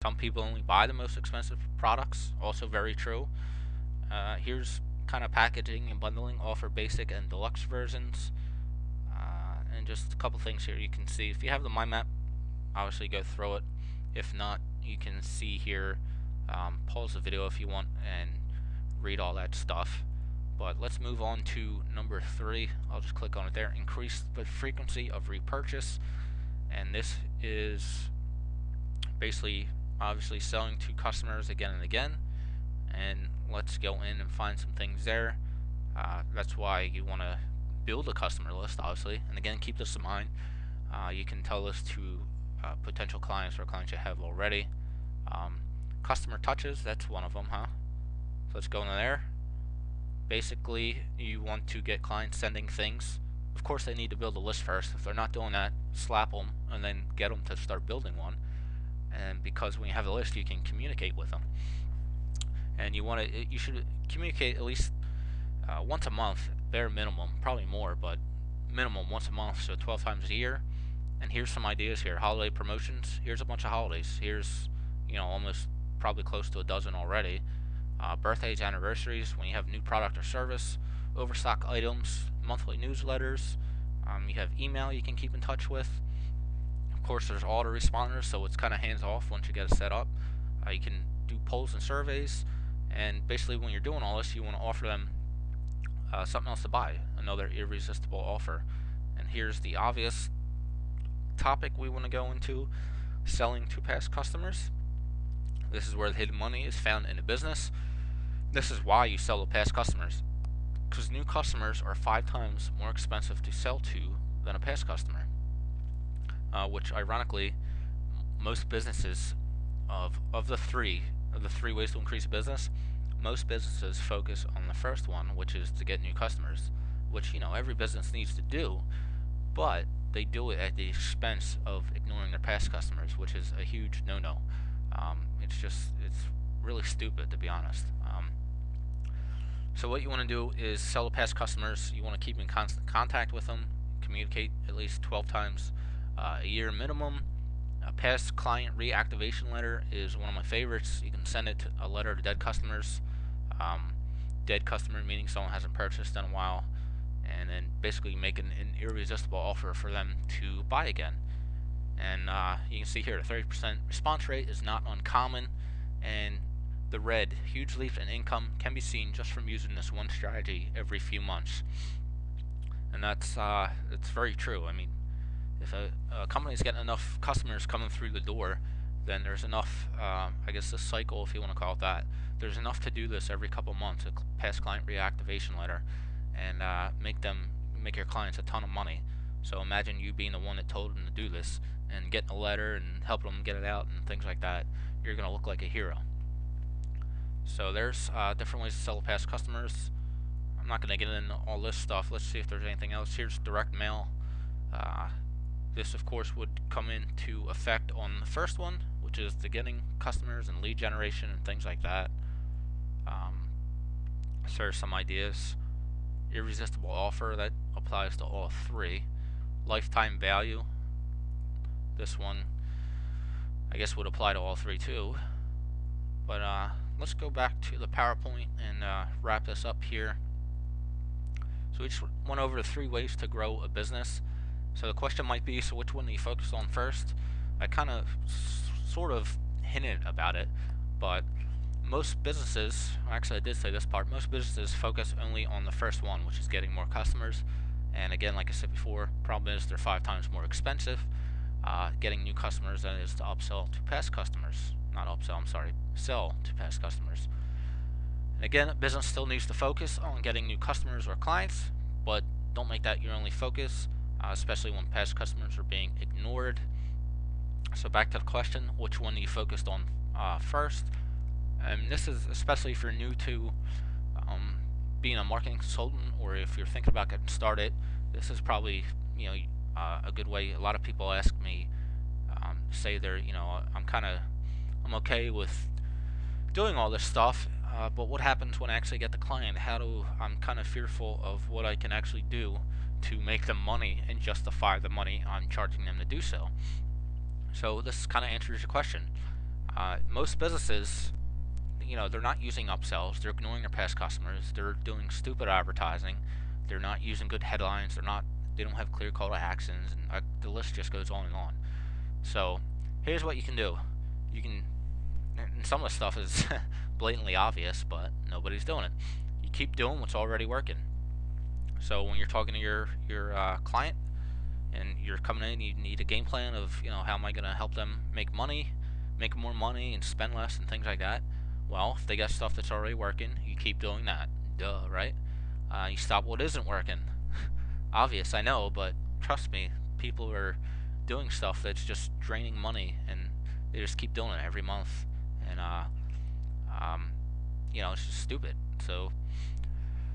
Some people only buy the most expensive products, also very true. Here's kind of packaging and bundling, offer basic and deluxe versions. And just a couple things here you can see. If you have the mind map, obviously go through it. If not, you can see here, pause the video if you want and read all that stuff. But let's move on to number 3. I'll just click on it there. Increase the frequency of repurchase. And this is basically obviously selling to customers again and again. And let's go in and find some things there. That's why you want to build a customer list, obviously. And again, keep this in mind. You can tell this to potential clients or clients you have already. Customer touches, that's one of them, huh? So let's go into there. Basically, you want to get clients sending things. Of course, they need to build a list first. If they're not doing that, slap them and then get them to start building one. And because when you have the list, you can communicate with them. And you should communicate at least once a month, bare minimum, probably more, but minimum once a month, so 12 times a year. And here's some ideas here. Holiday promotions. Here's a bunch of holidays. Here's, almost probably close to a dozen already. Birthdays, anniversaries, when you have new product or service, overstock items, monthly newsletters. You have email you can keep in touch with. Of course, there's autoresponders, so it's kind of hands off once you get it set up. You can do polls and surveys, and basically when you're doing all this, you want to offer them something else to buy, another irresistible offer. And here's the obvious topic we want to go into: selling to past customers. This is where the hidden money is found in a business. This is why you sell to past customers, because new customers are 5 times more expensive to sell to than a past customer. Which ironically, most businesses of the three ways to increase a business, most businesses focus on the first one, which is to get new customers, which every business needs to do, but they do it at the expense of ignoring their past customers, which is a huge no-no. It's really stupid, to be honest. So what you want to do is sell to past customers. You want to keep in constant contact with them, communicate at least 12 times a year minimum. A past client reactivation letter is one of my favorites. You can send it to a letter to dead customers. Dead customer meaning someone hasn't purchased in a while, and then basically make an irresistible offer for them to buy again. And you can see here the 30% response rate is not uncommon, and the red, huge leap in income, can be seen just from using this one strategy every few months. And that's very true. I mean, if a company is getting enough customers coming through the door, then there's enough, I guess this cycle, if you want to call it that, there's enough to do this every couple months, a past client reactivation letter, and make your clients a ton of money. So imagine you being the one that told them to do this, and getting a letter and helping them get it out and things like that. You're going to look like a hero. So there's different ways to sell to past customers. I'm not going to get into all this stuff. Let's see if there's anything else. Here's direct mail. This of course would come into effect on the first one, which is the getting customers and lead generation and things like that. So there's some ideas. Irresistible offer, that applies to all 3. Lifetime value, this one I guess would apply to all 3 too. But let's go back to the PowerPoint and wrap this up here. So we just went over the 3 ways to grow a business. So the question might be, so which one do you focus on first? I kind of sort of hinted about it, but most businesses, actually I did say this part, most businesses focus only on the first one, which is getting more customers. And again, like I said before, problem is they're 5 times more expensive getting new customers than it is to upsell to past customers. Not upsell, I'm sorry, sell to past customers. And again, business still needs to focus on getting new customers or clients, but don't make that your only focus, especially when past customers are being ignored. So back to the question, which one are you focused on first? And this is especially if you're new to being a marketing consultant, or if you're thinking about getting started. This is probably a good way. A lot of people ask me, say they're I'm okay with doing all this stuff, but what happens when I actually get the client? I'm kind of fearful of what I can actually do to make them money and justify the money I'm charging them to do so. So this kind of answers your question. Most businesses, they're not using upsells. They're ignoring their past customers. They're doing stupid advertising. They're not using good headlines. They don't have clear call to actions, and the list just goes on and on. So here's what you can do. You can, and some of the stuff is blatantly obvious, but nobody's doing it. You keep doing what's already working. So when you're talking to your client and you're coming in, you need a game plan of how am I going to help them make money, make more money, and spend less and things like that. Well, if they got stuff that's already working, you keep doing that. Duh, right? You stop what isn't working. Obvious, I know, but trust me, people are doing stuff that's just draining money, and they just keep doing it every month, and um, it's just stupid. So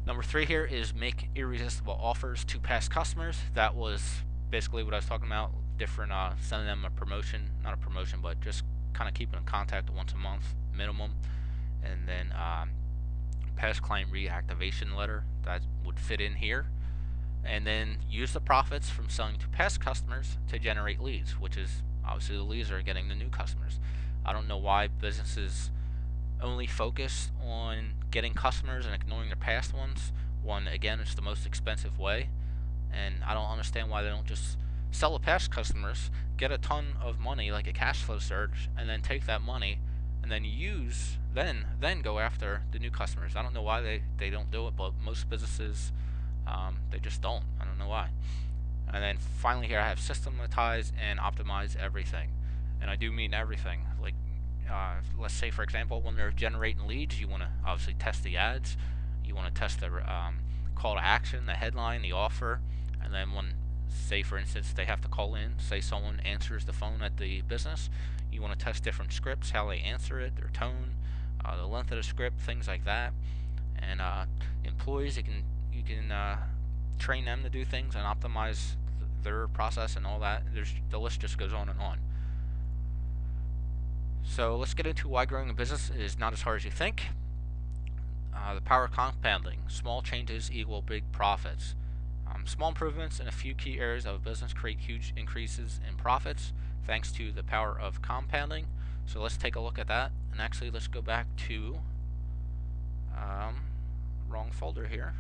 number 3 here is make irresistible offers to past customers. That was basically what I was talking about. Different, sending them a promotion, not a promotion, but just kind of keeping in contact once a month minimum, and then past client reactivation letter that would fit in here, and then use the profits from selling to past customers to generate leads, which is obviously the leads are getting the new customers. I don't know why businesses only focus on getting customers and ignoring their past ones. One, again, it's the most expensive way, and I don't understand why they don't just sell to past customers, get a ton of money like a cash flow surge, and then take that money and then go after the new customers. I don't know why they don't do it, but most businesses, they just don't. I don't know why. And then finally here I have systematize and optimize everything, and I do mean everything. Like, let's say for example, when they're generating leads, you want to obviously test the ads, you want to test the call to action, the headline, the offer, and then when, say for instance, they have to call in, say someone answers the phone at the business, you want to test different scripts, how they answer it, their tone, the length of the script, things like that. And employees, you can train them to do things and optimize their process and all that. The list just goes on and on. So let's get into why growing a business is not as hard as you think. The power of compounding. Small changes equal big profits. Small improvements in a few key areas of a business create huge increases in profits thanks to the power of compounding. So let's take a look at that. And actually, let's go back to wrong folder here.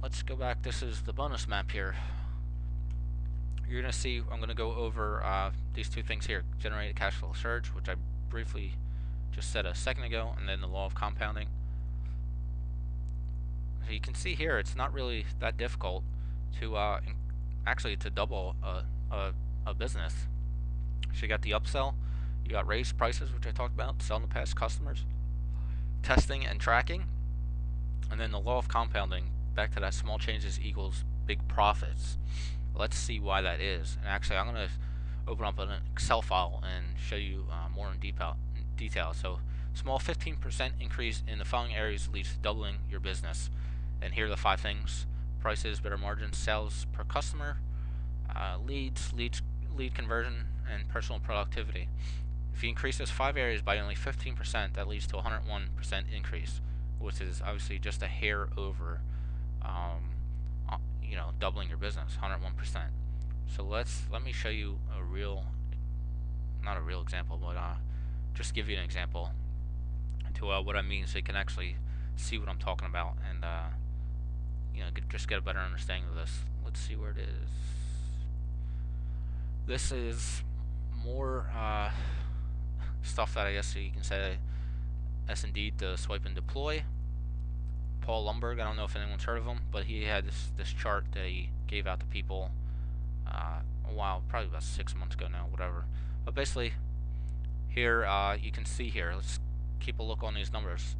Let's go back. This is the bonus map here. You're going to see I'm going to go over these two things here: generated cash flow surge, which I briefly just said a second ago, and then the law of compounding. So you can see here it's not really that difficult to actually to double a business. So you got the upsell, you got raised prices, which I talked about, selling to past customers, testing and tracking, and then the law of compounding. Back to that, small changes equals big profits. Let's see why that is. And actually, I'm going to open up an Excel file and show you more in detail. So, small 15% increase in the following areas leads to doubling your business. And here are the 5 things: prices, better margins, sales per customer, lead conversion, and personal productivity. If you increase those 5 areas by only 15%, that leads to a 101% increase, which is obviously just a hair over, doubling your business, 101%. So let me show you not a real example, but just give you an example to what I mean, so you can actually see what I'm talking about, and just get a better understanding of this. Let's see where it is. This is more stuff that I guess you can say S&D to swipe and deploy. Paul Lumberg, I don't know if anyone's heard of him, but he had this chart that he gave out to people a while, probably about 6 months ago now, whatever. But basically, here you can see here. Let's keep a look on these numbers.